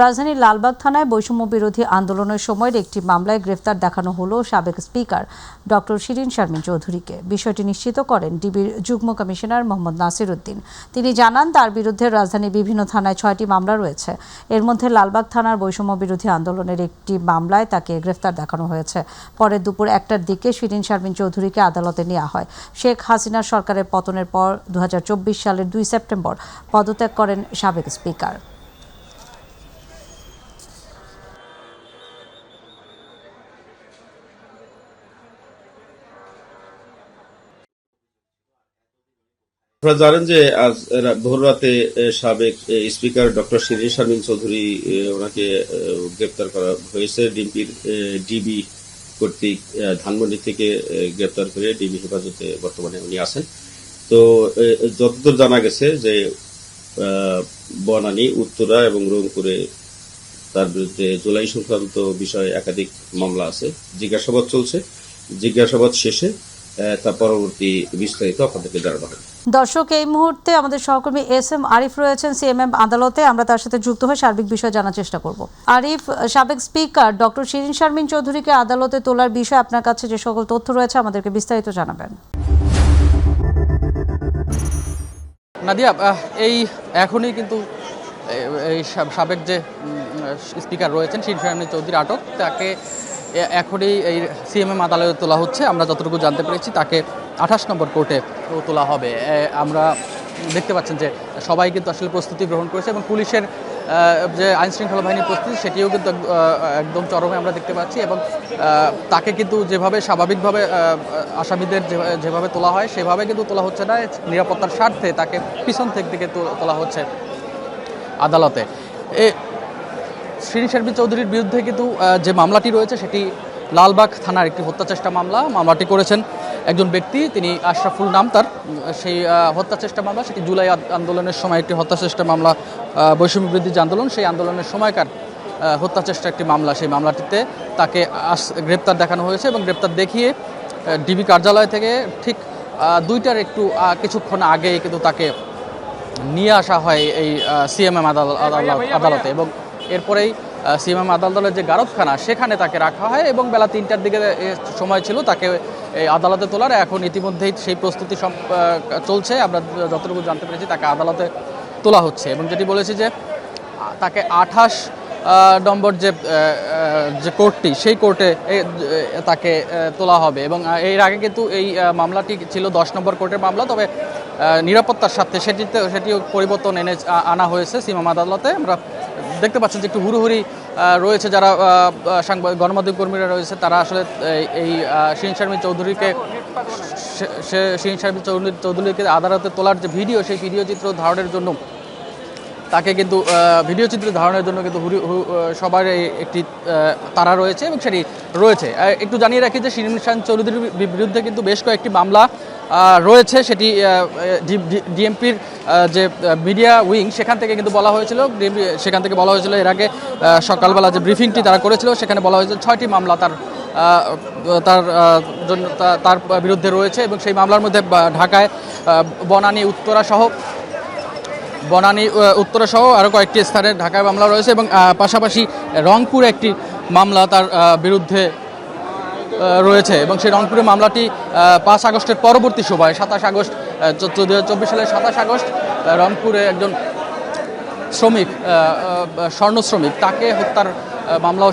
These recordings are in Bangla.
রাজধানীর লালবাগ থানায় বৈষম্য বিরোধী আন্দোলনের সময়ের একটি মামলায় গ্রেফতার দেখানো হলো সাবেক স্পিকার ডক্টর শিরিন শারমিন চৌধুরীকে। বিষয়টি নিশ্চিত করেন ডিবির যুগ্ম কমিশনার মোহাম্মদ নাসির উদ্দিন। তিনি জানান, তার বিরুদ্ধে রাজধানীর বিভিন্ন থানায় 6টি মামলা রয়েছে। এর মধ্যে লালবাগ থানার বৈষম্য বিরোধী আন্দোলনের একটি মামলায় তাকে গ্রেফতার দেখানো হয়েছে। পরে দুপুর 1টার দিকে শিরিন শারমিন চৌধুরীকে আদালতে নেওয়া হয়। শেখ হাসিনার সরকারের পতনের পর 2024 সালের 2 সেপ্টেম্বর পদত্যাগ করেন সাবেক স্পিকার। আপনারা জানেন যে আজ ভোর রাতে সাবেক স্পিকার ডক্টর শিরিন শারমিন চৌধুরী ওনাকে গ্রেপ্তার করা হয়েছে ডিবি কর্তৃক। ধানমন্ডি থেকে গ্রেপ্তার করে ডিবি হেফাজতে বর্তমানে উনি আছেন। তো যতদূর জানা গেছে যে বনানী, উত্তরা এবং রংপুরে তার বিরুদ্ধে জুলাই সংক্রান্ত বিষয়ে একাধিক মামলা আছে। জিজ্ঞাসাবাদ চলছে। জিজ্ঞাসাবাদ শেষে তার পরবর্তী বিস্তারিত আপনাদেরকে জানানো হবে। দর্শক, এই মুহূর্তে আমাদের সহকর্মী SM আরিফ রয়েছেন সিএমএম আদালতে। আমরা তার সাথে যুক্ত হয়ে সার্বিক বিষয় জানার চেষ্টা করব। আরিফ, সাবেক স্পিকার ডক্টর শিরিন শারমিন চৌধুরীকে আদালতে তোলার বিষয়ে আপনার কাছে যে সকল তথ্য রয়েছে আমাদেরকে বিস্তারিত জানাবেন। নাদিয়া, এই এখনই কিন্তু এই সাবেক যে স্পিকার রয়েছেন শিরিন শারমিন চৌধুরী আটক, তাকে এখনই এই সিএমএম আদালতে তোলা হচ্ছে। আমরা যতটুকু জানতে পেরেছি তাকে 28 নম্বর কোর্টে তোলা হবে। আমরা দেখতে পাচ্ছেন যে সবাই কিন্তু আসলে প্রস্তুতি গ্রহণ করেছে এবং পুলিশের যে আইনশৃঙ্খলা বাহিনীর প্রস্তুতি সেটিও কিন্তু একদম চরমে আমরা দেখতে পাচ্ছি। এবং তাকে কিন্তু যেভাবে স্বাভাবিকভাবে আসামিদের যেভাবে তোলা হয় সেভাবে কিন্তু তোলা হচ্ছে না। নিরাপত্তার স্বার্থে তাকে পিছন থেকে তোলা হচ্ছে আদালতে। শিরিন শারমিন চৌধুরীর বিরুদ্ধে কিন্তু যে মামলাটি রয়েছে সেটি লালবাগ থানার একটি হত্যাচেষ্টা মামলা। মামলাটি করেছেন একজন ব্যক্তি, তিনি আশরাফুল নাম তার। সেই হত্যাচেষ্টা মামলা সেটি জুলাই আন্দোলনের সময় একটি হত্যাচেষ্টা মামলা, বৈষম্য বিরোধী যে আন্দোলন সেই আন্দোলনের সময়কার হত্যাচেষ্টা একটি মামলা। সেই মামলাটিতে তাকে গ্রেপ্তার দেখানো হয়েছে এবং গ্রেপ্তার দেখিয়ে ডিবি কার্যালয় থেকে ঠিক 2টার একটু কিছুক্ষণ আগেই কিন্তু তাকে নিয়ে আসা হয় এই সিএমএম আদালতে। এবং এরপরেই সিএমএম আদালতের যে গারদখানা সেখানে তাকে রাখা হয় এবং বেলা 3টার দিকে সময় ছিল তাকে এই আদালতে তোলার। এখন ইতিমধ্যেই সেই প্রস্তুতি সব চলছে। আমরা যতটুকু জানতে পেরেছি তাকে আদালতে তোলা হচ্ছে এবং যেটি বলেছি যে তাকে 28 নম্বর যে কোর্টটি সেই কোর্টে তাকে তোলা হবে। এবং এর আগে কিন্তু এই মামলাটি ছিল 10 নম্বর কোর্টের মামলা, তবে নিরাপত্তার স্বার্থে সেটিও পরিবর্তন আনা হয়েছে সিএমএম আদালতে। আমরা দেখতে পাচ্ছেন যে একটু হুড়োহুড়ি রয়েছে, যারা গণমাধ্যম কর্মীরা রয়েছে তারা আসলে এই শিরিন শারমিন চৌধুরীকে আদালতে তোলার যে ভিডিও, সেই ভিডিও চিত্র ধারণের জন্য তাকে কিন্তু ভিডিও চিত্র ধারণের জন্য কিন্তু সবার একটি তারা রয়েছে এবং সেটি রয়েছে। একটু জানিয়ে রাখি যে শিরিন শারমিন চৌধুরীর বিরুদ্ধে কিন্তু বেশ কয়েকটি মামলা রয়েছে। সেটি ডিএমপির যে মিডিয়া উইং সেখান থেকে কিন্তু বলা হয়েছিল, সেখান থেকে বলা হয়েছিল এর আগে সকালবেলা যে ব্রিফিংটি তারা করেছিল সেখানে বলা হয়েছিল 6টি মামলা তার বিরুদ্ধে রয়েছে এবং সেই মামলার মধ্যে ঢাকায় বনানী উত্তরা সহ আরও কয়েকটি স্থানে ঢাকায় মামলা রয়েছে এবং পাশাপাশি রংপুর একটি মামলা তার বিরুদ্ধে রয়েছে। এবং সেই রংপুরের মামলাটি 5 আগস্টের পরবর্তী সময় 27 আগস্ট 2024 সালের 27 আগস্ট রংপুরে একজন শ্রমিক, স্বর্ণ শ্রমিক, তাকে হত্যার মামলাও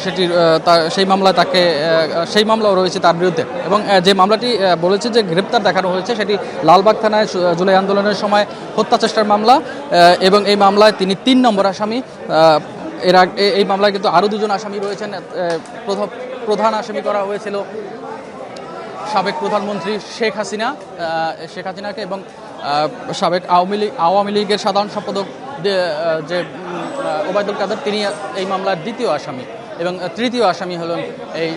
সেই মামলাও রয়েছে তার বিরুদ্ধে। এবং যে মামলাটি বলেছে যে গ্রেপ্তার দেখানো হয়েছে সেটি লালবাগ থানায় জুলাই আন্দোলনের সময় হত্যাচেষ্টার মামলা এবং এই মামলায় তিনি 3 নম্বর আসামি। এই মামলায় কিন্তু আরও 2জন আসামি রয়েছেন। প্রধান আসামি করা হয়েছিল সাবেক প্রধানমন্ত্রী শেখ হাসিনাকে এবং সাবেক আওয়ামী লীগের সাধারণ সম্পাদক যে ওবায়দুল কাদের, তিনি এই মামলার 2য় আসামি এবং 3য় আসামি হলেন এই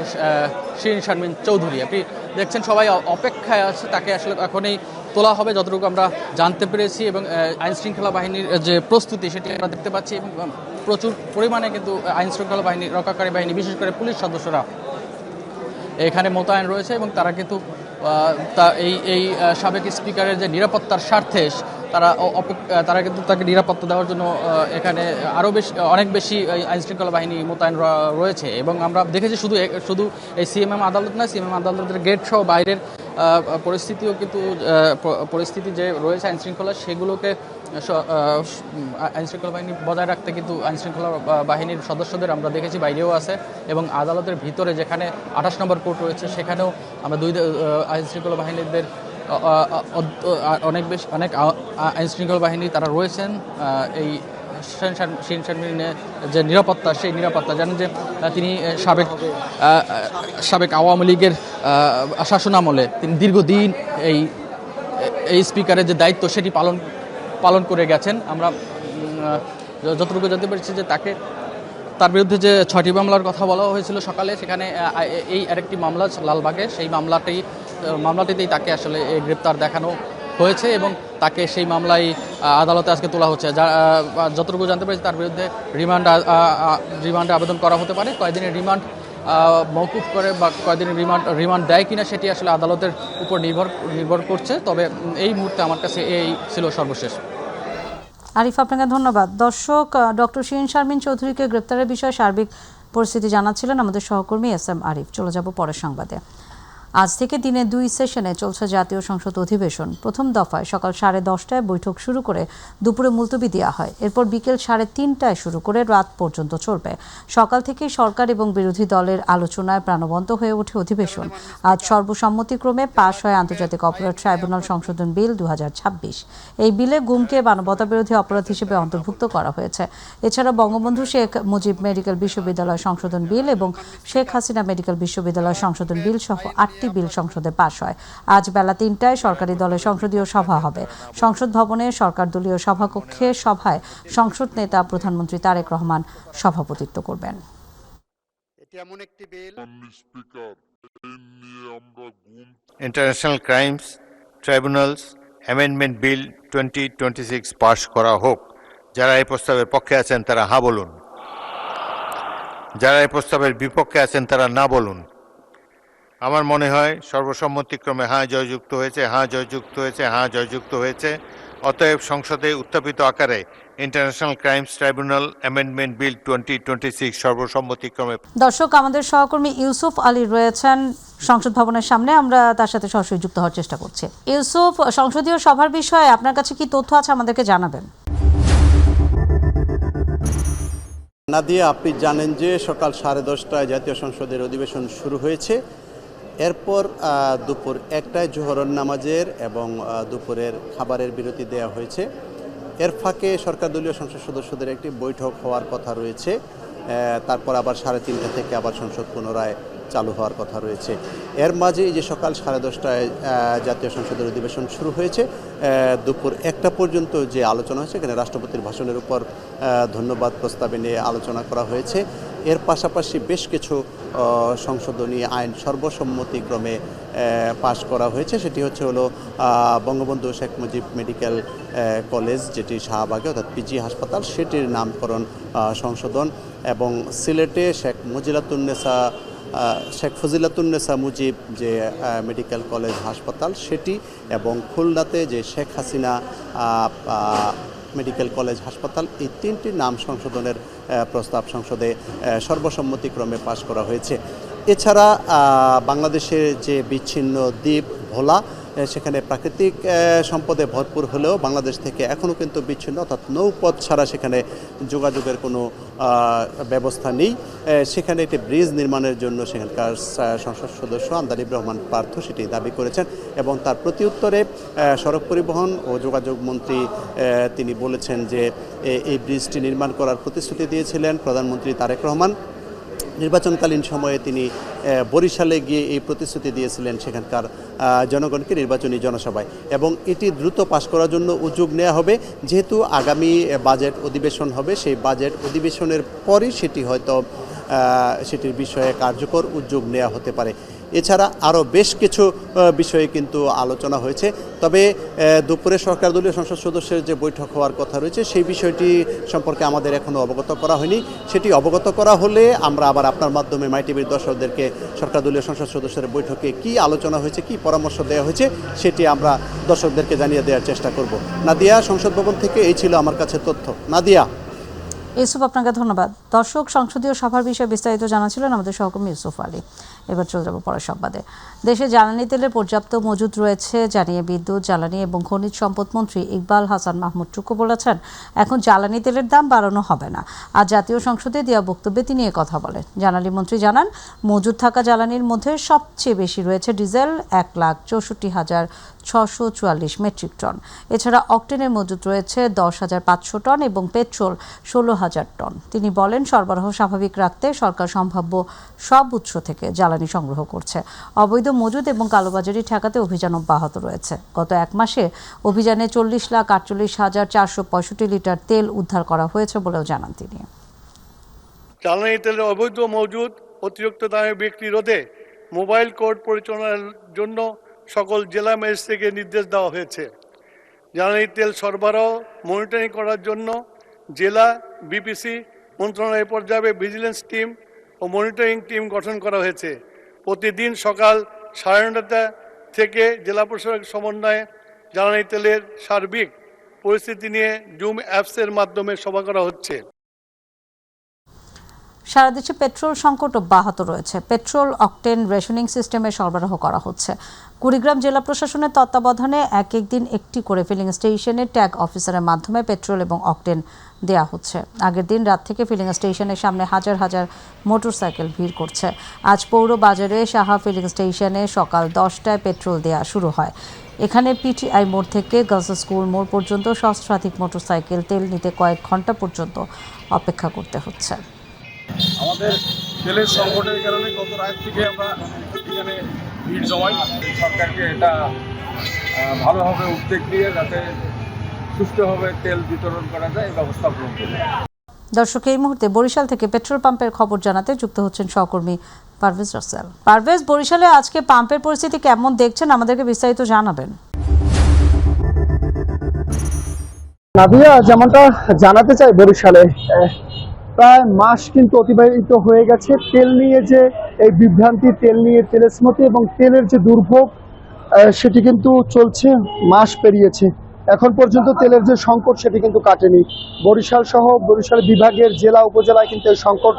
শিরিন শারমিন চৌধুরী। আপনি দেখছেন সবাই অপেক্ষায় আছে, তাকে আসলে এখনই তোলা হবে যতটুকু আমরা জানতে পেরেছি। এবং আইনশৃঙ্খলা বাহিনীর যে প্রস্তুতি সেটি আমরা দেখতে পাচ্ছি এবং প্রচুর পরিমাণে কিন্তু আইনশৃঙ্খলা বাহিনী, রক্ষাকারী বাহিনী, বিশেষ করে পুলিশ সদস্যরা এখানে মোতায়েন রয়েছে এবং তারা কিন্তু এই সাবেক স্পিকারের যে নিরাপত্তার স্বার্থে তারা কিন্তু তাকে নিরাপত্তা দেওয়ার জন্য এখানে অনেক বেশি আইনশৃঙ্খলা বাহিনী মোতায়েন রয়েছে। এবং আমরা দেখেছি শুধু এই সিএমএম আদালত না, সিএমএম আদালতের গেট সহ বাইরের পরিস্থিতি যে রয়েছে আইনশৃঙ্খলা, সেগুলোকে আইনশৃঙ্খলা বাহিনী বজায় রাখতে কিন্তু আইনশৃঙ্খলা বাহিনীর সদস্যদের আমরা দেখেছি বাইরেও আছে। এবং আদালতের ভিতরে যেখানে 28 নম্বর কোর্ট রয়েছে, সেখানেও আমরা আইনশৃঙ্খলা বাহিনীদের অনেক আইনশৃঙ্খলা বাহিনী তারা রয়েছেন। এই শিরিন শারমিনের যে নিরাপত্তা, সেই নিরাপত্তা জানেন যে তিনি সাবেক আওয়ামী লীগের শাসনামলে তিনি দীর্ঘদিন এই স্পিকারের যে দায়িত্ব সেটি পালন করে গেছেন। আমরা যতটুকু জানতে পেরেছি যে তার বিরুদ্ধে যে 6টি মামলার কথা বলা হয়েছিল সকালে, সেখানে এই আরেকটি মামলা লালবাগে, সেই মামলাটিতেই তাকে আসলে গ্রেপ্তার দেখানো হয়েছে এবং তাকে সেই মামলায় আদালতে আজকে তোলা হচ্ছে। যতটুকু জানতে পেরেছি তার বিরুদ্ধে রিমান্ডে আবেদন করা হতে পারে। কয়েকদিনের রিমান্ড মওকুফ করে বা কয়েকদিনের রিমান্ড দেয় কিনা সেটি আসলে আদালতের উপর নির্ভর করছে। তবে এই মুহূর্তে আমার কাছে এই ছিল সর্বশেষ। আরিফ, আপনাকে ধন্যবাদ। দর্শক, ডক্টর শিরিন শারমিন চৌধুরীকে গ্রেপ্তারের বিষয়ে সার্বিক পরিস্থিতি জানাচ্ছিলেন আমাদের সহকর্মী SM আরিফ। চলে যাব পরের সংবাদে। আজ থেকে দিনে 2 সেশনে চলছে জাতীয় সংসদ অধিবেশন। প্রথম দফায় সকাল 10:30টায় বৈঠক শুরু করে দুপুরে মুলতবি দেওয়া হয়। এরপর বিকেল 3:30টায় শুরু করে রাত পর্যন্ত চলবে। সকাল থেকেই সরকার এবং বিরোধী দলের আলোচনায় প্রাণবন্ত হয়ে ওঠে অধিবেশন। আজ সর্বসম্মতিক্রমে পাশ হয় আন্তর্জাতিক অপরাধ ট্রাইব্যুনাল সংশোধন বিল 2026। এই বিলে গুমকে মানবতা বিরোধী অপরাধ হিসেবে অন্তর্ভুক্ত করা হয়েছে। এছাড়া বঙ্গবন্ধু শেখ মুজিব মেডিকেল বিশ্ববিদ্যালয় সংশোধন বিল এবং শেখ হাসিনা মেডিকেল বিশ্ববিদ্যালয় সংশোধন বিল সহ 8টি বিল সংসদে পাশ হয়। আজ বেলা 3টায় সরকারি দলের সংসদীয় সভা হবে। সংসদ ভবনে সরকার দলীয় সভাকক্ষে সভায় সংসদ নেতা প্রধানমন্ত্রী তারেক রহমান সভাপতিত্ব করবেন। International crimes tribunals amendment bill 2026 পাশ করা হোক। যারা এই প্রস্তাবের পক্ষে আছেন তারা হ্যাঁ বলুন, যারা এই প্রস্তাবের বিপক্ষে আছেন তারা না বলুন। আমার মনে হয় সর্বসম্মতিক্রমে হ্যাঁ জয়যুক্ত হয়েছে, হ্যাঁ জয়যুক্ত হয়েছে, হ্যাঁ জয়যুক্ত হয়েছে। অতএব সংসদে উত্থাপিত আকারে international crimes tribunal amendment bill 2026 সর্বসম্মতিক্রমে। দর্শক, আমাদের সহকর্মী ইউসুফ আলী রয়েছেন সংসদ ভবনের সামনে। আমরা তার সাথে সরাসরি যুক্ত হওয়ার চেষ্টা করছি। ইউসুফ, সংসদীয় সভার বিষয়ে আপনার কাছে কি তথ্য আছে আমাদেরকে জানাবেন। নাদিয়া, আপনি জানেন যে সকাল 10:30টায় জাতীয় সংসদের অধিবেশন শুরু হয়েছে। এরপর দুপুর 1টায় জোহরের নামাজের এবং দুপুরের খাবারের বিরতি দেওয়া হয়েছে। এর ফাঁকে সরকার দলীয় সংসদ সদস্যদের একটি বৈঠক হওয়ার কথা রয়েছে। তারপর আবার 3:30 থেকে আবার সংসদ পুনরায় চালু হওয়ার কথা রয়েছে। এর মাঝে যে সকাল 10:30টায় জাতীয় সংসদের অধিবেশন শুরু হয়েছে, দুপুর 1টা পর্যন্ত যে আলোচনা হয়েছে, এখানে রাষ্ট্রপতির ভাষণের উপর ধন্যবাদ প্রস্তাবে নিয়ে আলোচনা করা হয়েছে। এর পাশাপাশি বেশ কিছু সংশোধনী আইন সর্বসম্মতিক্রমে পাশ করা হয়েছে। সেটি হলো বঙ্গবন্ধু শেখ মুজিব মেডিকেল কলেজ, যেটি শাহবাগে অর্থাৎ পিজি হাসপাতাল, সেটির নামকরণ সংশোধন, এবং সিলেটে শেখ ফজিলাতুন্নেসা মুজিব যে মেডিকেল কলেজ হাসপাতাল সেটি, এবং খুলনাতে যে শেখ হাসিনা মেডিকেল কলেজ হাসপাতাল, এই 3টি নাম সংশোধনের প্রস্তাব সংসদে সর্বসম্মতিক্রমে পাশ করা হয়েছে। এছাড়া বাংলাদেশের যে বিচ্ছিন্ন দ্বীপ ভোলা, সেখানে প্রাকৃতিক সম্পদে ভরপুর হলেও বাংলাদেশ থেকে এখনও কিন্তু বিচ্ছিন্ন, অর্থাৎ নৌপথ ছাড়া সেখানে যোগাযোগের কোনো ব্যবস্থা নেই। সেখানে একটি ব্রিজ নির্মাণের জন্য সেখানকার সংসদ সদস্য আন্দালিব রহমান পার্থ সেটি দাবি করেছেন, এবং তার প্রতিউত্তরে সড়ক পরিবহন ও যোগাযোগ মন্ত্রী তিনি বলেছেন যে এই ব্রিজটি নির্মাণ করার প্রতিশ্রুতি দিয়েছিলেন প্রধানমন্ত্রী তারেক রহমান। নির্বাচনকালীন সময়ে তিনি বরিশালে গিয়ে এই প্রতিশ্রুতি দিয়েছিলেন সেখানকার জনগণকে নির্বাচনী জনসভায়, এবং এটি দ্রুত পাশ করার জন্য উদ্যোগ নেওয়া হবে। যেহেতু আগামী বাজেট অধিবেশন হবে, সেই বাজেট অধিবেশনের পরই সেটি হয়তো সেটির বিষয়ে কার্যকর উদ্যোগ নেওয়া হতে পারে। এছাড়া আরও বেশ কিছু বিষয়ে কিন্তু আলোচনা হয়েছে। তবে দুপুরে সরকারদলীয় সংসদ সদস্যের যে বৈঠক হওয়ার কথা রয়েছে সেই বিষয়টি সম্পর্কে আমাদের এখনও অবগত করা হয়নি। সেটি অবগত করা হলে আমরা আবার আপনার মাধ্যমে মাই টিভির দর্শকদেরকে সরকারদলীয় সংসদ সদস্যের বৈঠকে কী আলোচনা হয়েছে, কী পরামর্শ দেওয়া হয়েছে সেটি আমরা দর্শকদেরকে জানিয়ে দেওয়ার চেষ্টা করব। নাদিয়া, সংসদ ভবন থেকে এই ছিল আমার কাছে তথ্য। নাদিয়া। ইউসুফ, আপনাকে ধন্যবাদ। দর্শক, সংসদীয় সভার বিষয়ে বিস্তারিত জানাছিলেন আমাদের সহকর্মী ইউসুফ আলী। এবার চলে যাব পরের সংবাদে। দেশে জ্বালানি তেলের পর্যাপ্ত মজুদ রয়েছে জানিয়ে বিদ্যুৎ, জ্বালানি এবং খনিজ সম্পদ মন্ত্রী ইকবাল হাসান মাহমুদ টুকু বলেছেন, এখন জ্বালানি তেলের দাম বাড়ানো হবে না। আজ জাতীয় সংসদে দেওয়া বক্তব্যে তিনি কথা বলেন। জ্বালানি মন্ত্রী জানান, মজুদ থাকা জ্বালানির মধ্যে সবচেয়ে বেশি রয়েছে ডিজেল 1,64,644 মেট্রিক টন। এছাড়া অকটেনের মজুদ রয়েছে 10,500 টন এবং পেট্রোল 16,000 টন। তিনি বলেন, সরবরাহ স্বাভাবিক রাখতে সরকার সম্ভাব্য সব উৎস থেকে জ্বালানি সংগ্রহ করছে। অবৈধ মজুদ এবং কালোবাজারি ঠেকাতে অভিযান অব্যাহত রয়েছে। গত এক মাসে অভিযানে 40,48,465 লিটার তেল উদ্ধার করা হয়েছে বলেও জানান তিনি। জ্বালানি তেলের অবৈধ মজুদ, অতিরিক্ত দামে বিক্রি রোধে মোবাইল কোর্ট পরিচালনার জন্য সকল জেলা ম্যাজিস্ট্রেটকে নির্দেশ দেওয়া হয়েছে। জ্বালানি তেল সরবরাহ মনিটরিং করার জন্য জেলা বিপিসি মন্ত্রণালয় পর্যায়ে ভিজিলেন্স টিম ও মনিটরিং টিম গঠন করা হয়েছে। প্রতিদিন সকাল 9:30 থেকে জেলা প্রশাসকের সমন্বয়ে জ্বালানি তেলের সার্বিক পরিস্থিতি নিয়ে জুম অ্যাপসের মাধ্যমে সভা করা হচ্ছে। সারা দেশে পেট্রোল সংকট অব্যাহত রয়েছে। পেট্রোল অকটেন রেশনিং সিস্টেমে সরবরাহ করা হচ্ছে। কুড়িগ্রাম জেলা প্রশাসনের তত্ত্বাবধানে এক দিন একটি করে ফিলিং স্টেশনে ট্যাগ অফিসারের মাধ্যমে পেট্রোল এবং অকটেন দেয়া হচ্ছে। আগের দিন রাত থেকে ফিলিং স্টেশনের সামনে হাজার হাজার মোটরসাইকেল ভিড় করছে। আজ পৌর বাজারে সাহা ফিলিং স্টেশনে সকাল 10টায় পেট্রোল দেয়া শুরু হয়। এখানে পিটিআই মোড় থেকে গার্লস স্কুল মোড় পর্যন্ত সহস্রাধিক মোটরসাইকেল তেল নিতে কয়েক ঘন্টা পর্যন্ত অপেক্ষা করতে হচ্ছে। আমাদের তেলের সংকটের কারণে গত রাত থেকে আমরা এখানে ভিড় জমাই। সরকারকে এটা ভালোভাবে উদ্যোগ দিয়ে যাতে সুষ্ঠুভাবে তেল বিতরণ করা যায় এই ব্যবস্থা গ্রহণ করবে। দর্শক, এই মুহূর্তে বরিশাল থেকে পেট্রোল পাম্পের খবর জানাতে যুক্ত হচ্ছেন সহকর্মী পারভেজ রাসেল। পারভেজ, বরিশালে আজকে পাম্পের পরিস্থিতি কেমন দেখছেন, আমাদেরকে বিস্তারিত জানাবেন। নাদিয়া, যেমনটা জানাতে চাই, বরিশালে প্রায় মাস কিন্তু অতিবাহিত হয়ে গেছে। তেল নিয়ে যে এই বিভ্রান্তি, তেল নিয়ে তেলস্মতি এবং তেলের যে দুর্ভোগ, সেটি কিন্তু চলছে, মাস পেরিয়েছে। এখন পর্যন্ত তেলের যে সংকট সেটি কিন্তু কাটেনি। বরিশাল সহ বরিশাল বিভাগের জেলা উপজেলায় কিন্তু এই সংকট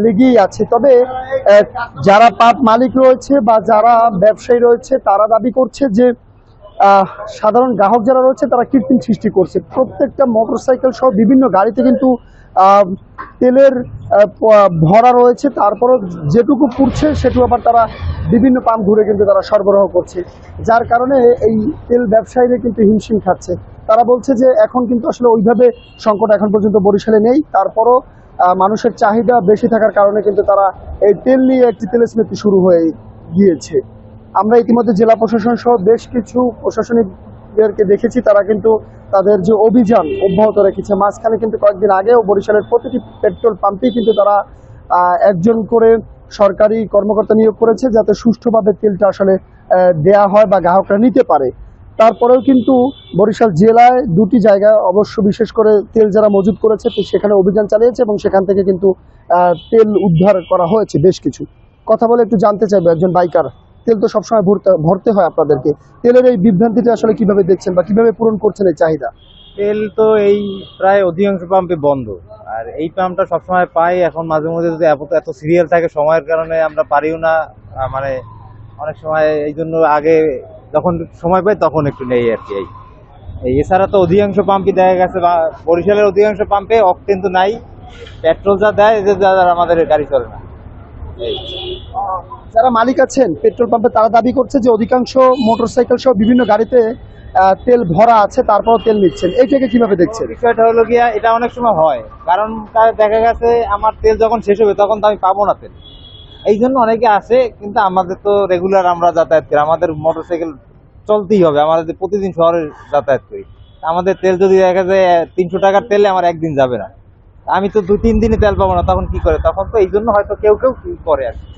লেগেই আছে। তবে যারা পাম্প মালিক রয়েছে বা যারা ব্যবসায়ী রয়েছে তারা দাবি করছে যে সাধারণ গ্রাহক যারা রয়েছে তারা কৃত্রিম সৃষ্টি করছে। প্রত্যেকটা মোটরসাইকেল সহ বিভিন্ন গাড়িতে কিন্তু তেলের ভরা রয়েছে, তারপরও যেটুকু পুড়ছে সেটুকু আবার তারা বিভিন্ন পাম্প ঘুরে কিন্তু তারা সরবরাহ করছে, যার কারণে এই তেল ব্যবসায়ীরা কিন্তু হিমশিম খাচ্ছে। তারা বলছে যে এখন কিন্তু আসলে ওইভাবে সংকট এখন পর্যন্ত বরিশালে নেই, তারপরও মানুষের চাহিদা বেশি থাকার কারণে কিন্তু তারা এই তেল নিয়ে একটি তেলস্মৃতি শুরু হয়ে গিয়েছে। আমরা ইতিমধ্যে জেলা প্রশাসন সহ বেশ কিছু প্রশাসনিকদেরকে দেখেছি, তারা কিন্তু তাদের যে অভিযান অব্যাহত রেখেছে। মাঝখানে কিন্তু কয়েকদিন আগেও বরিশালের প্রতিটি পেট্রোল পাম্পেই কিন্তু তারা একজন করে সরকারি কর্মকর্তা নিয়োগ করেছে যাতে সুষ্ঠুভাবে তেলটা আসলে দেয়া হয় বা গ্রাহকরা নিতে পারে। তারপরেও কিন্তু বরিশাল জেলায় দুটি জায়গায় অবশ্য বিশেষ করে তেল যারা মজুত করেছে সেখানে অভিযান চালিয়েছে এবং সেখান থেকে কিন্তু তেল উদ্ধার করা হয়েছে বেশ কিছু। কথা বলে একটু জানতে চাইবো, একজন বাইকার, তেল তো সবসময় ভরতে হয় আপনাদেরকে, তেলের এই বিভ্রান্তিটা আসলে কিভাবে দেখছেন বা কিভাবে পূরণ করছেন এই চাহিদা? তেল তো এই প্রায় অধিকাংশ পাম্পে বন্ধ, আর এই পাম্পটা সবসময় পাই। এখন মাঝে মধ্যে যদি এত সিরিয়াল থাকে সময়ের কারণে আমরা পারিও না, মানে অনেক সময় এই জন্য আগে যখন সময় পাই তখন একটু নেই আর কি। এছাড়া তো অধিকাংশ পাম্পই দেখা গেছে বরিশালের অধিকাংশ পাম্পে অকটেন তো নাই, পেট্রোল যা দেয় যে আমাদের গাড়ি চলে না। যারা মালিক আছেন পেট্রোল পাম্পে তারা দাবি করছে যে অধিকাংশ মোটরসাইকেল সহ বিভিন্ন গাড়িতে তেল ভরা আছে, তারপরও তেল নিচ্ছেন, এইটাকে কিভাবে দেখছেন? বিষয়টা হলো গিয়া, এটা অনেক সময় হয়, কারণ দেখা গেছে আমার তেল যখন শেষ হবে তখন তো আমি পাবো না তেল, এই জন্য অনেকে আসে। কিন্তু আমাদের তো রেগুলার আমরা যাতায়াত করি, আমাদের মোটরসাইকেল চলতেই হবে, আমাদের প্রতিদিন শহরে যাতায়াত করি। আমাদের তেল যদি দেখা যায় 300 টাকার তেলে আমার একদিন যাবে না, আমি তো 2-3 দিনে তেল পাবো না, তখন কি করে? তখন তো এই জন্য হয়তো কেউ কেউ কি করে আর কি।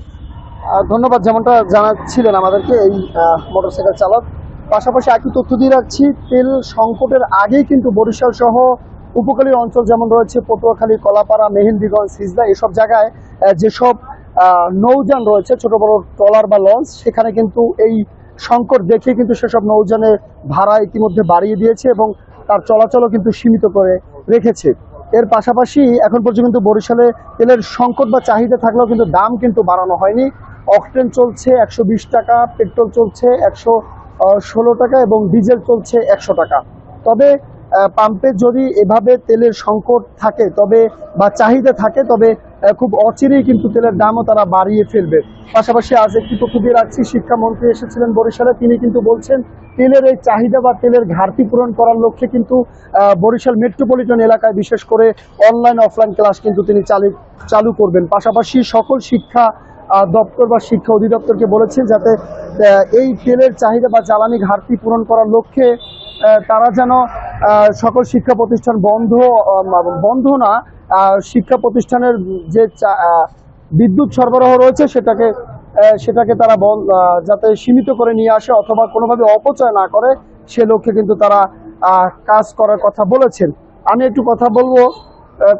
ধন্যবাদ, যেমনটা জানাচ্ছিলেন আমাদেরকে এই মোটরসাইকেল চালক। পাশাপাশি একই তথ্য দিয়ে রাখছি, তেল সংকটের আগেই কিন্তু বরিশাল সহ উপকূলীয় অঞ্চল যেমন রয়েছে পটুয়াখালী, কলাপাড়া, মেহেন্দিগঞ্জ, সিজদা, এসব জায়গায় যেসব নৌযান রয়েছে, ছোট বড় ট্রলার বা লঞ্চ, সেখানে কিন্তু এই সংকট দেখে কিন্তু সেসব নৌযানের ভাড়া ইতিমধ্যে বাড়িয়ে দিয়েছে এবং তার চলাচলও কিন্তু সীমিত করে রেখেছে। এর পাশাপাশি এখন পর্যন্ত কিন্তু বরিশালে তেলের সংকট বা চাহিদা থাকলেও কিন্তু দাম কিন্তু বাড়ানো হয়নি। অকটেন চলছে 120 টাকা, পেট্রোল চলছে 116 টাকা এবং ডিজেল চলছে 100 টাকা। তবে পাম্পে যদি এভাবে তেলের সংকট থাকে তবে বা চাহিদা থাকে তবে খুব অচিরেই কিন্তু তেলের দামও তারা বাড়িয়ে ফেলবে। পাশাপাশি আজ একটি তথ্য দিয়ে রাখছি, শিক্ষামন্ত্রী এসেছিলেন বরিশালে, তিনি কিন্তু বলছেন তেলের এই চাহিদা বা তেলের ঘাটতি পূরণ করার লক্ষ্যে কিন্তু বরিশাল মেট্রোপলিটন এলাকায় বিশেষ করে অনলাইন অফলাইন ক্লাস কিন্তু তিনি চালু করবেন। পাশাপাশি সকল শিক্ষা দপ্তর বা শিক্ষা অধিদপ্তরকে বলেছে যাতে এই তেলের চাহিদা বা জ্বালানি ঘাটতি পূরণ করার লক্ষ্যে তারা যেন সকল শিক্ষা প্রতিষ্ঠান বন্ধ না, শিক্ষা প্রতিষ্ঠানের যে বিদ্যুৎ সরবরাহ রয়েছে সেটাকে তারা যাতে সীমিত করে নিয়ে আসে অথবা কোনোভাবে অপচয় না করে, সে লক্ষ্যে কিন্তু তারা কাজ করার কথা বলেছেন। আমি একটু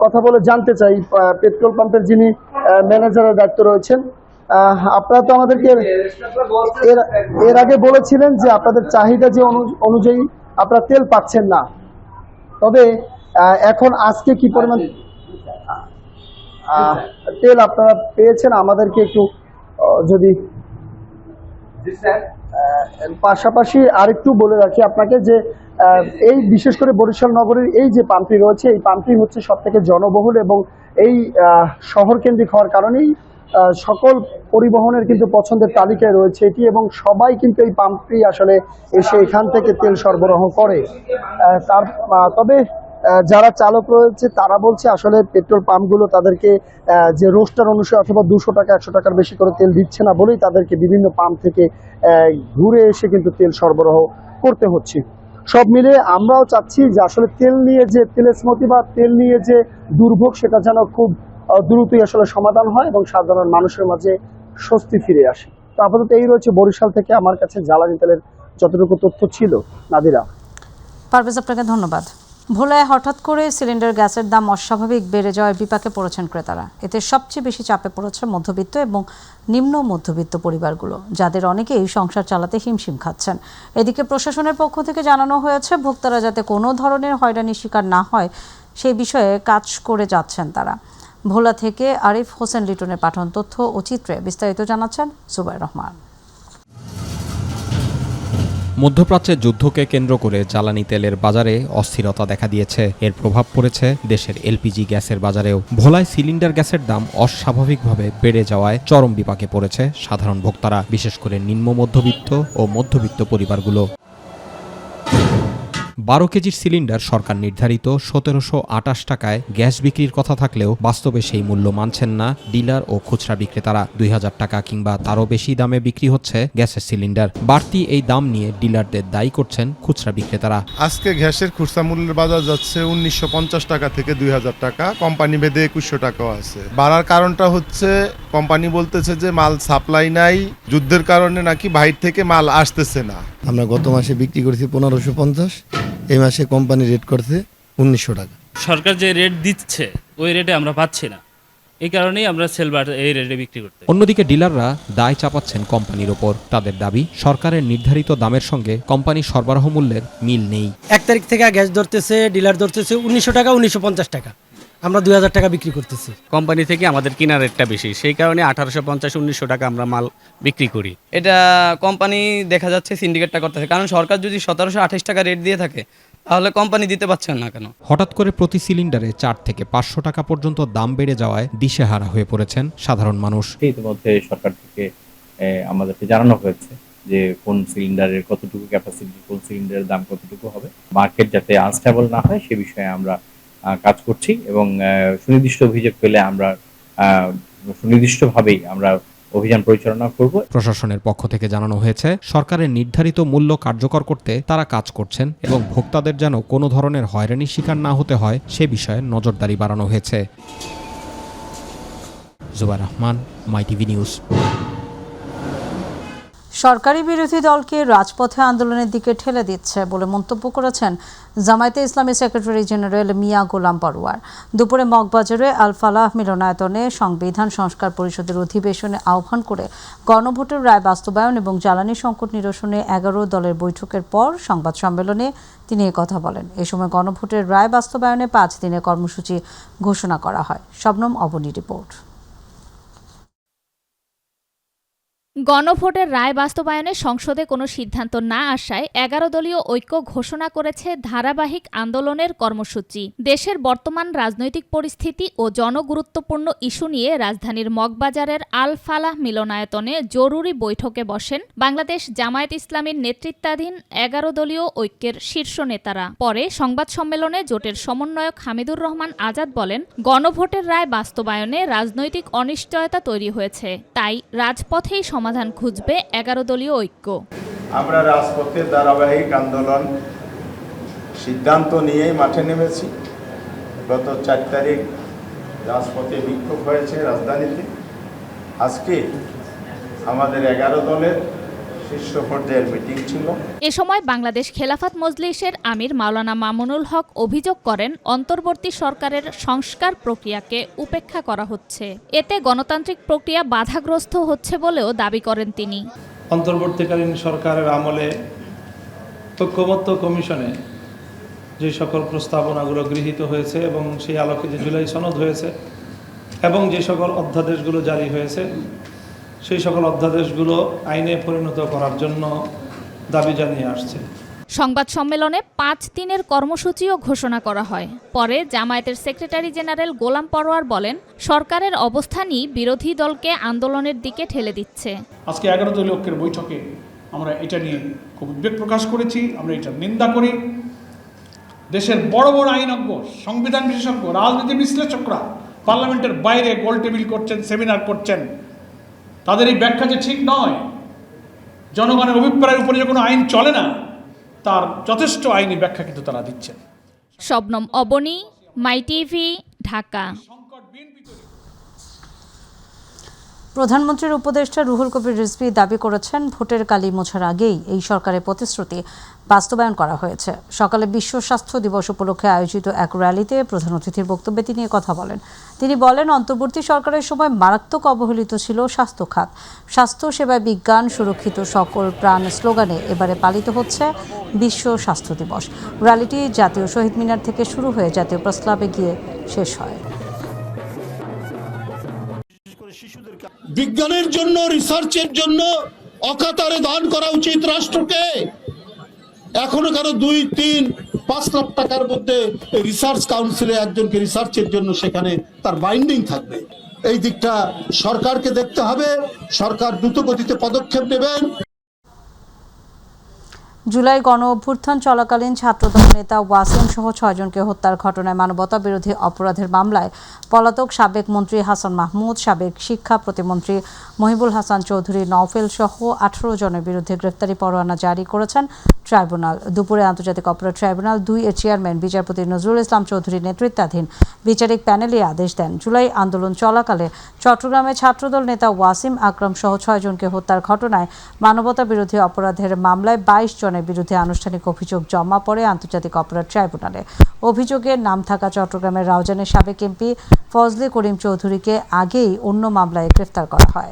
কথা বলে জানতে চাই পেট্রোল পাম্পের যিনি ম্যানেজারের দায়িত্ব রয়েছেন। আপনারা তো আমাদেরকে এর আগে বলেছিলেন যে আপনাদের চাহিদা যে অনুযায়ী আপনারা তেল পাচ্ছেন না, তবে এখন আজকে কি পরিমাণ তেল আপনারা পেয়েছেন আমাদেরকে একটু যদি পাশাপাশি আরেকটু বলে রাখি আপনাকে যে এই বিশেষ করে বরিশাল নগরীর এই যে পাম্পটি রয়েছে, এই পাম্পটি হচ্ছে সব থেকে জনবহুল এবং এই শহর কেন্দ্রিক হওয়ার কারণেই সকল পরিবহনের কিন্তু পছন্দের তালিকায় রয়েছে এটি এবং সবাই কিন্তু এই পাম্পটি আসলে এসে এখান থেকে তেল সরবরাহ করে। তবে যারা চালক রয়েছে তারা বলছে আসলে পেট্রোল পাম্পগুলো তাদেরকে যে রোস্টার অনুসারে অথবা 200 টাকা 100 টাকার বেশি করে তেল দিচ্ছে না বলেই তাদেরকে বিভিন্ন পাম্প থেকে ঘুরে এসে কিন্তু তেল সরবরাহ করতে হচ্ছে। সব মিলে আমরাও চাচ্ছি যে আসলে তেল নিয়ে যে তেলস্মতি বা তেল নিয়ে যে দুর্ভোগ সেটা যেন খুব দ্রুতই আসলে সমাধান হয় এবং সাধারণ মানুষের মাঝে স্বস্তি ফিরে আসে। তো আপাতত এই রয়েছে বরিশাল থেকে আমার কাছে জ্বালানি তেলের যতটুকু তথ্য ছিল। নাদিরা। পারভেজ, আপনাকে ধন্যবাদ। ভোলায় হঠাৎ করে সিলিন্ডার গ্যাসের দাম অস্বাভাবিক বেড়ে যাওয়ায় বিপাকে পড়েছেন ক্রেতারা। এতে সবচেয়ে বেশি চাপে পড়েছে মধ্যবিত্ত এবং নিম্ন মধ্যবিত্ত পরিবারগুলো, যাদের অনেকেই সংসার চালাতে হিমশিম খাচ্ছেন। এদিকে প্রশাসনের পক্ষ থেকে জানানো হয়েছে ভোক্তারা যাতে কোনো ধরনের হয়রানির শিকার না হয় সেই বিষয়ে কাজ করে যাচ্ছেন তারা। ভোলা থেকে আরিফ হোসেন লিটনের পাঠানো তথ্য ও চিত্রে বিস্তারিত জানাচ্ছেন জুবাইর রহমান। মধ্যপ্রাচ্যের যুদ্ধকে কেন্দ্র করে জ্বালানি তেলের বাজারে অস্থিরতা দেখা দিয়েছে। এর প্রভাব পড়েছে দেশের এলপিজি গ্যাসের বাজারেও। ভোলায় সিলিন্ডার গ্যাসের দাম অস্বাভাবিকভাবে বেড়ে যাওয়ায় চরম বিপাকে পড়েছে সাধারণ ভোক্তারা, বিশেষ করে নিম্ন মধ্যবিত্ত ও মধ্যবিত্ত পরিবারগুলো। 12 কেজির সিলিন্ডার সরকার নির্ধারিত 1728 টাকায় গ্যাস বিক্রির কথা থাকলেও বাস্তবে সেই মূল্য মানছেন না ডিলার ও খুচরা বিক্রেতারা। 2000 টাকা কিংবা তারও বেশি দামে বিক্রি হচ্ছে গ্যাসের সিলিন্ডার। বাড়তি এই দাম নিয়ে ডিলারদের দায়ী করছেন খুচরা বিক্রেতারা। আজকে গ্যাসের খুচরা মূল্যের বাজার যাচ্ছে 1950 টাকা থেকে 2000 টাকা, কোম্পানি ভেদে 2100 টাকাও আছে। বাড়ার কারণটা হচ্ছে কোম্পানি বলতেছে যে মাল সাপ্লাই নাই, যুদ্ধের কারণে নাকি বাইরে থেকে মাল আসতেছে না। আমরা গত মাসে বিক্রি করেছি 1550, এই মাসে কোম্পানি রেট করছে 1900 টাকা। সরকার যে রেট দিচ্ছে ওই রেটে আমরা পাচ্ছি না, এই কারণেই আমরা সেলবার এই রেটে বিক্রি করতে। অন্যদিকে ডিলাররা দায় চাপাচ্ছেন কোম্পানির ওপর। তাদের দাবি সরকারের নির্ধারিত দামের সঙ্গে কোম্পানির সরবরাহ মূল্যের মিল নেই। 1 তারিখ থেকে গ্যাস ধরতেছে, ডিলার ধরতেছে 1900 টাকা, 1950 টাকা, আমরা 2000 টাকা বিক্রি করতেছি। কোম্পানি থেকে আমাদের কেনা রেটটা বেশি, সেই কারণে 1850-1900 টাকা আমরা মাল বিক্রি করি। এটা কোম্পানি দেখা যাচ্ছে সিন্ডিকেটটা করতেছে, কারণ সরকার যদি 1728 টাকা রেট দিয়ে থাকে তাহলে কোম্পানি দিতে পারছেন না কেন? হঠাৎ করে প্রতি সিলিন্ডারে 4 থেকে 500 টাকা পর্যন্ত দাম বেড়ে যাওয়ায় দিশেহারা হয়ে পড়েছেন সাধারণ মানুষ। ইতিমধ্যে সরকার থেকে আমাদেরকে জানানো হয়েছে যে কোন সিলিন্ডারের কতটুকু ক্যাপাসিটি, কোন সিলিন্ডারের দাম কতটুকু হবে। মার্কেট যাতে আনস্টেবল না হয় সে বিষয়ে আমরা কাজ করছি এবং সুনির্দিষ্ট অভিযোগ পেলে আমরা সুনির্দিষ্টভাবেই আমরা অভিযান পরিচালনা করব। প্রশাসনের পক্ষ থেকে জানানো হয়েছে, সরকারের নির্ধারিত মূল্য কার্যকর করতে তারা কাজ করছেন এবং ভোক্তাদের যেন কোনো ধরনের হয়রানির শিকার না হতে হয় সে বিষয়ে নজরদারি বাড়ানো হয়েছে। Zubair Rahman, My TV news. সরকারি বিরোধী দলকে রাজপথে আন্দোলনের দিকে ঠেলে দিচ্ছে বলে মন্তব্য করেছেন জামায়াতে ইসলামী সেক্রেটারি জেনারেল মিয়া গোলাম পরোয়ার। দুপুরে মগবাজারে আল ফালাহ মিলনায়তনে সংবিধান সংস্কার পরিষদের অধিবেশনে আহ্বান করে গণভোটের রায় বাস্তবায়ন এবং জ্বালানি সংকট নিরসনে 11 দলের বৈঠকের পর সংবাদ সম্মেলনে তিনি কথা বলেন। এ সময় গণভোটের রায় বাস্তবায়নে 5 দিনের কর্মসূচি ঘোষণা করা হয়। শবনম অবনী রিপোর্ট। গণভোটের রায় বাস্তবায়নে সংসদে কোনো সিদ্ধান্ত না আসায় 11 দলীয় ঐক্য ঘোষণা করেছে ধারাবাহিক আন্দোলনের কর্মসূচি। দেশের বর্তমান রাজনৈতিক পরিস্থিতি ও জনগুরুত্বপূর্ণ ইস্যু নিয়ে রাজধানীর মগবাজারের আল ফালাহ মিলনায়তনে জরুরি বৈঠকে বসেন বাংলাদেশ জামায়াত ইসলামীর নেতৃত্বাধীন 11 দলীয় ঐক্যের শীর্ষ নেতারা। পরে সংবাদ সম্মেলনে জোটের সমন্বয়ক হামিদুর রহমান আজাদ বলেন, গণভোটের রায় বাস্তবায়নে রাজনৈতিক অনিশ্চয়তা তৈরি হয়েছে, তাই রাজপথেই সমাধান খুঁজবে 11 দলীয় ঐক্য। আমরা রাজপথে ধারাবাহিক আন্দোলন সিদ্ধান্ত নিয়েই মাঠে নেমেছি। গত 4 তারিখ রাজপথে বিক্ষোভ হয়েছে রাজধানীতে। আজকে আমাদের 11 দলের শীর্ষ পর্যায়ের মিটিং ছিল। এ সময় বাংলাদেশ খেলাফত মজলিসের আমির মাওলানা মামুনুল হক অভিযোগ করেন, অন্তর্বর্তী সরকারের সংস্কার প্রক্রিয়াকে উপেক্ষা করা হচ্ছে। এতে গণতান্ত্রিক প্রক্রিয়া বাধাগ্রস্ত হচ্ছে বলেও দাবি করেন তিনি। অন্তর্বর্তীকালীন সরকারের আমলে ঐক্যমত্য কমিশনে যে সকল প্রস্তাবনাগুলো গৃহীত হয়েছে এবং সেই আলোকে যে জুলাই সনদ হয়েছে এবং যে সকল অধ্যাদেশগুলো জারি হয়েছে, সেই সকল অধ্যাদেশগুলো আইনে পরিণত করার জন্য দাবি জানিয়ে আসছে। সংবাদ সম্মেলনে 5 দিনের কর্মসূচিও ঘোষণা করা হয়। পরে জামায়াতের সেক্রেটারি জেনারেল গোলাম পরোয়ার বলেন, সরকারের অবস্থানই বিরোধী দলকে আন্দোলনের দিকে ঠেলে দিচ্ছে। আজকে 11 দলীয় ঐক্যের বৈঠকে আমরা এটা নিয়ে খুব উদ্বেগ প্রকাশ করেছি। আমরা এটা নিন্দা করি। দেশের বড় বড় আইনজ্ঞ, সংবিধান বিশেষজ্ঞ, রাজনীতি বিশ্লেষকরা পার্লামেন্টের বাইরে গোল টেবিল করছেন, সেমিনার করছেন। তাদের এই ব্যাখ্যা যে ঠিক নয়, জনগণের অভিপ্রায়ের উপরে যে কোনো আইন চলে না, তার যথেষ্ট আইনি ব্যাখ্যা কিন্তু তারা দিচ্ছেন। শবনম অবনী, মাইটিভি, ঢাকা। প্রধানমন্ত্রীর উপদেষ্টা রুহুল কবির রিজভী দাবি করেছেন, ভোটের কালি মোছার আগেই এই সরকারের প্রতিশ্রুতি বাস্তবায়ন করা হয়েছে। সকালে বিশ্ব স্বাস্থ্য দিবস উপলক্ষে আয়োজিত এক র্যালিতে প্রধান অতিথির বক্তব্যে তিনি কথা বলেন। তিনি বলেন, অন্তর্বর্তী সরকারের সময় মারাত্মক অবহেলিত ছিল স্বাস্থ্য খাত। স্বাস্থ্য সেবায় বিজ্ঞান, সুরক্ষিত সকল প্রাণ স্লোগানে এবারে পালিত হচ্ছে বিশ্ব স্বাস্থ্য দিবস। র্যালিটি জাতীয় শহীদ মিনার থেকে শুরু হয়ে জাতীয় প্রেস ক্লাবে গিয়ে শেষ হয়। বিজ্ঞানের জন্য, রিসার্চের জন্য অকাতরে দান করা উচিত রাষ্ট্রকে। এখনো কারো 2, 3, 5 লাখ টাকার মধ্যে রিসার্চ কাউন্সিলে একজনকে রিসার্চের জন্য সেখানে তার বাইন্ডিং থাকবে। এই দিকটা সরকারকে দেখতে হবে। সরকার দ্রুত গতিতে পদক্ষেপ নেবেন। জুলাই গণ অভ্যুত্থান চলাকালীন ছাত্রদল নেতা ওয়াসিম সহ 6 জনকে হত্যার ঘটনায় মানবতা বিরোধী অপরাধের মামলায় পলাতক সাবেক মন্ত্রী হাসান মাহমুদ, সাবেক শিক্ষা প্রতিমন্ত্রী মহিবুল হাসান চৌধুরী নওফেল সহ 18 জনের বিরুদ্ধে গ্রেফতারি পরোয়ানা জারি করেছেন ট্রাইব্যুনাল। দুপুরে আন্তর্জাতিক অপরাধ ট্রাইব্যুনাল 2 এর চেয়ারম্যান বিচারপতি নজরুল ইসলাম চৌধুরী নেতৃত্বাধীন বিচারিক প্যানেল এই আদেশ দেন। জুলাই আন্দোলন চলাকালে চট্টগ্রামে ছাত্রদল নেতা ওয়াসিম আকরাম সহ 6 জনকে হত্যার ঘটনায় মানবতা বিরোধী অপরাধের মামলায় 22 জনের বিরুদ্ধে আনুষ্ঠানিক অভিযোগ জমা পড়ে আন্তর্জাতিক অপরাধ ট্রাইব্যুনালে। অভিযোগে নাম থাকা চট্টগ্রামের রাউজানের সাবেক এমপি ফজলে করিম চৌধুরীকে আগেই অন্য মামলায় গ্রেফতার করা হয়।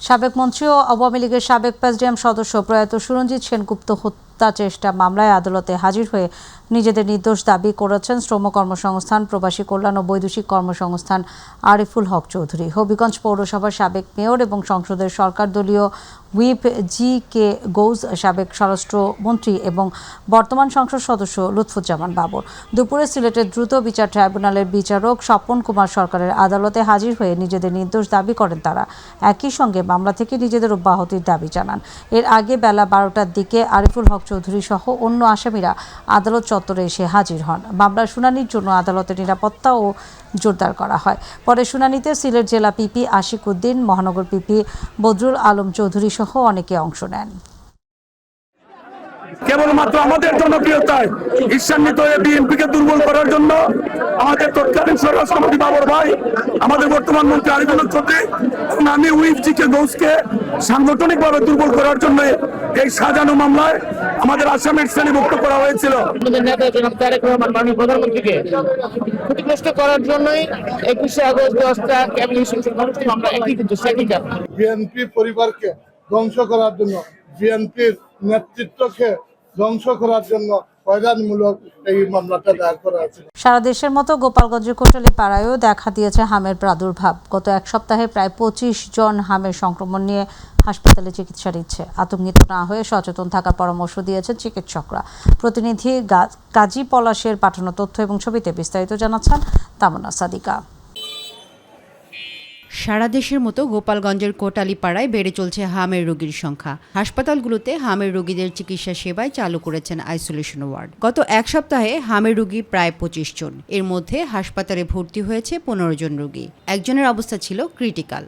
সাবেক মন্ত্রী ও আওয়ামী লীগের সাবেক প্রেসিডিয়াম সদস্য প্রয়াত সুরঞ্জিত সেনগুপ্ত হত্যা চেষ্টা মামলায় আদালতে হাজির হয়ে নিজেদের নির্দোষ দাবি করেছেন শ্রম কর্মসংস্থান, প্রবাসী কল্যাণ ও বৈদেশিক কর্মসংস্থান আরিফুল হক চৌধুরী। হবিগঞ্জ পৌরসভার সাবেক মেয়র এবং সংসদের সরকার দলীয় হুইপ জি.কে. গৌস, সাবেক স্বরাষ্ট্রমন্ত্রী এবং বর্তমান সংসদ সদস্য লুৎফুজ্জামান বাবর। দুপুরে সিলেটের দ্রুত বিচার ট্রাইব্যুনালের বিচারক স্বপন কুমার সরকারের আদালতে হাজির হয়ে নিজেদের নির্দোষ দাবি করেন তারা। একই সঙ্গে মামলা থেকে নিজেদের অব্যাহতির দাবি জানান। এর আগে বেলা 12টার দিকে আরিফুল হক চৌধুরী সহ অন্য আসামিরা আদালত চত্বরে এসে হাজির হন। মামলার শুনানির জন্য আদালতের নিরাপত্তা ও জোরদার করা হয়। পরে শুনানিতে সিলেট জেলা পিপি আশিক উদ্দিন, মহানগর পিপি বদরুল আলম চৌধুরী সহ অনেকে অংশ নেন। কেবলমাত্র আমাদের জনপ্রিয়তায় ঈর্ষান্বিত হয়ে বিএনপিকে দুর্বল করার জন্য আমাদের তৎকালীন স্বরাষ্ট্রমন্ত্রী বাবর ভাই, আমাদের বর্তমান মন্ত্রী আরিফুল হক চৌধুরী এবং আমি হুইপ জি.কে. গৌসকে সাংগঠনিকভাবে দুর্বল করার জন্য এই সাজানো মামলায় আমাদের আসামির শ্রেণীভুক্ত করা হয়েছিল। প্রধানমন্ত্রীকে ক্ষতিগ্রস্ত করার জন্যই 21শে আগস্ট 10টা ক্যাবিনেট সংশোধন আমরা একই কিন্তু বিএনপি পরিবারকে ধ্বংস করার জন্য, বিএনপির নেতৃত্বকে ধ্বংস করার জন্য হয়রানিমূলক এই মামলাটা দায়ের করা আছে। সারা দেশের মতো গোপালগঞ্জের কোটালীপাড়ায়ও দেখা দিয়েছে হামের প্রাদুর্ভাব। গত এক সপ্তাহে প্রায় 25 জন হামের সংক্রমণ নিয়ে হাসপাতালে চিকিৎসা নিচ্ছে। আতঙ্কিত না হয়ে সচেতন থাকার পরামর্শ দিয়েছেন চিকিৎসকরা। প্রতিনিধি কাজী পলাশের পাঠানো তথ্য এবং ছবিতে বিস্তারিত জানাচ্ছেন তামান্না সাদিকা। সারা দেশের মতো গোপালগঞ্জের কোটালীপাড়ায় বেড়ে চলছে হামের রোগীর সংখ্যা। হাসপাতালগুলোতে হামের রোগীদের চিকিৎসা সেবায় চালু করেছেন আইসোলেশন ওয়ার্ড। গত এক সপ্তাহে হামের রোগী প্রায় 25 জন। এর মধ্যে হাসপাতালে ভর্তি হয়েছে 15 জন রোগী। একজনের অবস্থা ছিল ক্রিটিক্যাল।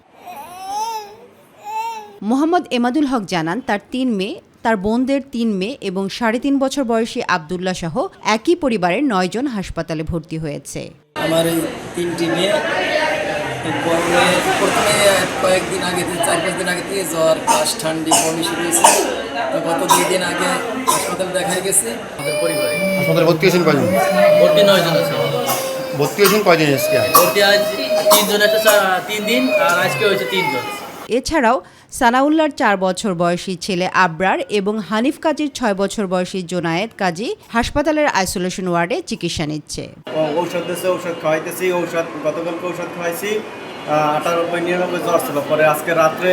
মোহাম্মদ এমাদুল হক জানান, তার 3 মেয়ে, তার বোনদের 3 মেয়ে এবং 3.5 বছর বয়সী আবদুল্লাহ সহ একই পরিবারের 9 জন হাসপাতালে ভর্তি হয়েছে। আমার এই 3টি মেয়ে, প্রথমে কয়েকদিন আগে 4-5 দিন আগে থেকে জ্বর, কাশ, ঠান্ডি, বমি শুরু হয়েছে। তো গত 2 দিন আগে হাসপাতালে দেখাই গেছে। আমাদের পরিবারে হাসপাতালে ভর্তি হয়েছেন কয়জন? ভর্তি 9 জন আছে। ভর্তি হয়েছেন কয়দিন আজকে? ভর্তি আজ 3 জন আছে, 3 দিন, আর আজকে হয়েছে 3 জন। এছাড়াও সানাউল্লাহর 4 বছর বয়সী ছেলে আবরার এবং হানিফ কাজীর 6 বছর বয়সী জোনায়েদ কাজী হাসপাতালের আইসোলেশন ওয়ার্ডে চিকিৎসা নিচ্ছে। ঔষধ দিচ্ছে, ঔষধ খাওয়াইতেছি। গতকালকে ঔষধ খাওয়াইছি। 98-99 জ্বর ছিল। পরে আজকে রাত্রে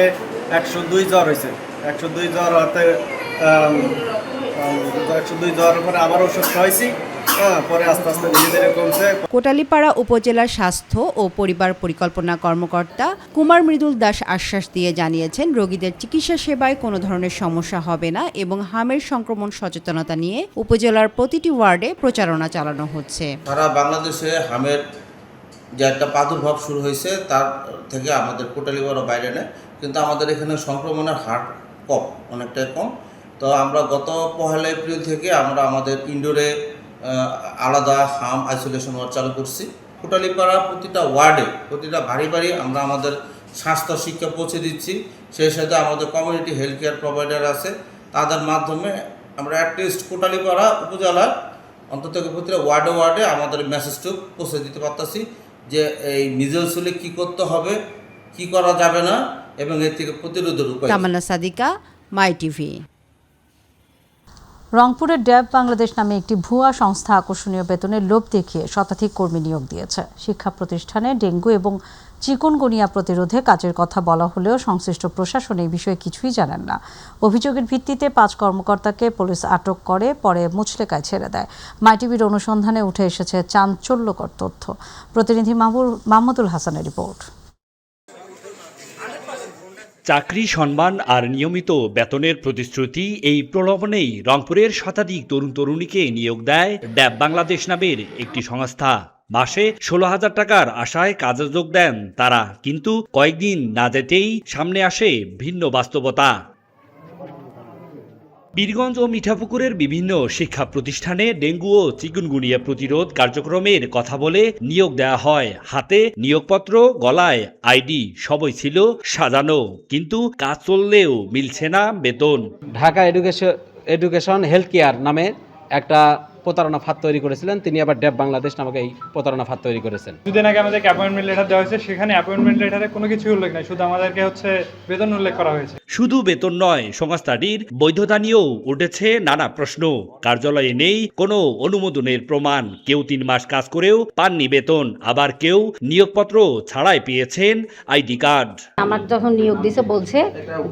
102 জ্বর হয়েছে। 102 জ্বর হতে 102 জ্বরের পরে আবার ওষুধ খাওয়াইছি। পরে আস্তে আস্তে ধীরে ধীরে কমছে। কোটালীপাড়া উপজেলার স্বাস্থ্য ও পরিবার পরিকল্পনা কর্মকর্তা কুমার মৃদুল দাস আশ্বাস দিয়ে জানিয়েছেন, রোগীদের চিকিৎসা সেবায় কোনো ধরনের সমস্যা হবে না এবং হামের সংক্রমণ সচেতনতা নিয়ে উপজেলার প্রতিটি ওয়ার্ডে প্রচারণা চালানো হচ্ছে। সারা বাংলাদেশে হামের যে একটা প্রাদুর্ভাব শুরু হয়েছে, তার থেকে আমাদের কোটালীপাড়া বাইরে নেয়, কিন্তু আমাদের এখানে সংক্রমণের হার কম, অনেকটাই কম। তো আমরা গত 1 এপ্রিল থেকে আমরা আমাদের ইনডোরে আলাদা হাম আইসোলেশন ওয়ার্ড চালু করছি। কোটালীপাড়া প্রতিটা ওয়ার্ডে, প্রতিটা বাড়ি বাড়ি আমরা আমাদের স্বাস্থ্য শিক্ষা পৌঁছে দিচ্ছি। সেই সাথে আমাদের কমিউনিটি হেলথ কেয়ার প্রোভাইডার আছে, তাদের মাধ্যমে আমরা অ্যাটলিস্ট কোটালীপাড়া উপজেলার অন্তত প্রতিটা ওয়ার্ডে ওয়ার্ডে আমাদের মেসেজটুকু পৌঁছে দিতে পারতেছি যে এই মিজেলস হলে কী করতে হবে, কি করা যাবে না, এবং এর থেকে প্রতিরোধের উপায়। তামান্না সাদিকা, মাই টিভি। রংপুরের ড্যাব বাংলাদেশ নামে একটি ভুয়া সংস্থা আকর্ষণীয় বেতনের লোভ দেখিয়ে শতাধিক কর্মী নিয়োগ দিয়েছে। শিক্ষা প্রতিষ্ঠানে ডেঙ্গু এবং চিকুনগুনিয়া প্রতিরোধে কাজের কথা বলা হলেও সংশ্লিষ্ট প্রশাসন এই বিষয়ে কিছুই জানেন না। অভিযোগের ভিত্তিতে 5 কর্মকর্তাকে পুলিশ আটক করে, পরে মুচলেকায় ছেড়ে দেয়। মাইটিভির অনুসন্ধানে উঠে এসেছে চাঞ্চল্যকর তথ্য। প্রতিনিধি মাহমুদুল হাসানের রিপোর্ট। চাকরি, সম্মান আর নিয়মিত বেতনের প্রতিশ্রুতি, এই প্রলোভনেই রংপুরের শতাধিক তরুণ তরুণীকে নিয়োগ দেয় ড্যাব বাংলাদেশ নামের একটি সংস্থা। মাসে 16,000 টাকার আশায় কাজে যোগ দেন তারা, কিন্তু কয়েকদিন না যেতেই সামনে আসে ভিন্ন বাস্তবতা। বীরগঞ্জ ও মিঠাপুকুরের বিভিন্ন শিক্ষা প্রতিষ্ঠানে ডেঙ্গু ও চিকুনগুনিয়া প্রতিরোধ কার্যক্রমের কথা বলে নিয়োগ দেওয়া হয়। হাতে নিয়োগপত্র, গলায় আইডি, সবই ছিল সাজানো, কিন্তু কাজ চললেও মিলছে না বেতন। ঢাকা এডুকেশন হেলথ কেয়ার নামে একটা প্রতারণা ফাঁদ তৈরি করেছিলেন তিনি, আবার ড্যাব বাংলাদেশ নামকে এই প্রতারণা ফাঁদ তৈরি করেছেন। দুদিন আগে আমাদেরকে অ্যাপয়েন্টমেন্ট লেটার দেওয়া হয়েছে, সেখানে অ্যাপয়েন্টমেন্ট লেটারে কোনো কিছু উল্লেখ নাই, শুধু আমাদেরকে বেতন উল্লেখ করা হয়েছে। শুধু বেতন নয়, সংস্থাটির বৈধতা নিয়েও উঠেছে নানা প্রশ্ন। কার্যালয়ে নেই কোনো অনুমোদনের প্রমাণ, কেউ 3 মাস কাজ করেও পাননি বেতন, আবার কেউ নিয়োগপত্র ছাড়াই পেয়েছেন আইডি কার্ড। আমার যখন নিয়োগ দিছে বলছে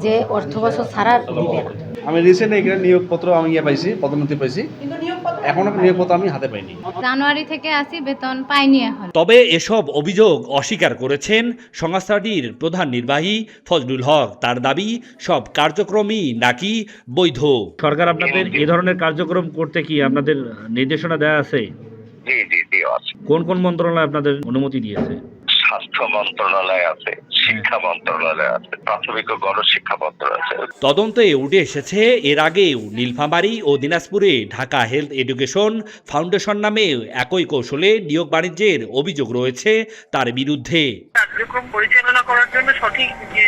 যে অর্থ বছর ছাড়া দিবে না। আমি রিসেন্ট এখানে নিয়োগপত্র আমি পাইছি, পদোন্নতি পাইছি, এখনো নিয়োগপত্র আমি হাতে পাইনি। জানুয়ারি থেকে আসি, বেতন পাইনি এখন। তবে এসব অভিযোগ অস্বীকার করেছেন সংস্থাটির প্রধান নির্বাহী ফজলুল হক। তার দাবি, সব কার্যক্রমই নাকি বৈধ। সরকার আপনাদের এই ধরনের কার্যক্রম করতে কি আপনাদের নির্দেশনা দেওয়া আছে? জি জি জি আছে। কোন কোন মন্ত্রণালয় আপনাদের অনুমতি দিয়েছে? স্বাস্থ্য মন্ত্রণালয় আছে, শিক্ষা মন্ত্রণালয় আছে, প্রাথমিক ও গণশিক্ষা মন্ত্রণালয় আছে। তদন্তে উঠে এসেছে এর আগেও নীলফামারী ও দিনাজপুরে ঢাকা হেলথ এডুকেশন ফাউন্ডেশন নামে একই কৌশলে নিয়োগ বাণিজ্যের অভিযোগ রয়েছে তার বিরুদ্ধে। কার্যক্রম পরিচালনা করার জন্য সঠিক যে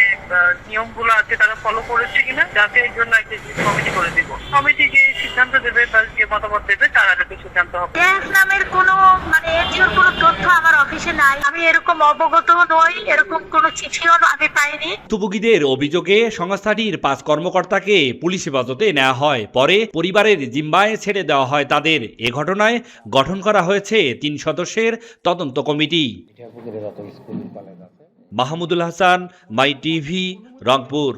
নিয়মগুলো আছে তারা ফলো করেছে কিনা, যাতে এর জন্য একটা কমিটি করে দিব। কমিটি যে সিদ্ধান্ত দেবে বা যে মতামত দেবে তার আগে সিদ্ধান্ত হবে। নামের কোনো এনজিওর কোনো তথ্য আমার অফিসে নাই, আমি এরকম অবগত নই, এরকম কোনো চিঠিও আমি পাইনি। ভুক্তভোগীদের অভিযোগে সংস্থাটির 5 কর্মকর্তাকে পুলিশ হেফাজতে নেওয়া হয়, পরে পরিবারের জিম্মায় ছেড়ে দেওয়া হয় তাদের। এ ঘটনায় গঠন করা হয়েছে 3 সদস্যের তদন্ত কমিটি। মাহমুদুল হাসান, মাই টিভি, রংপুর।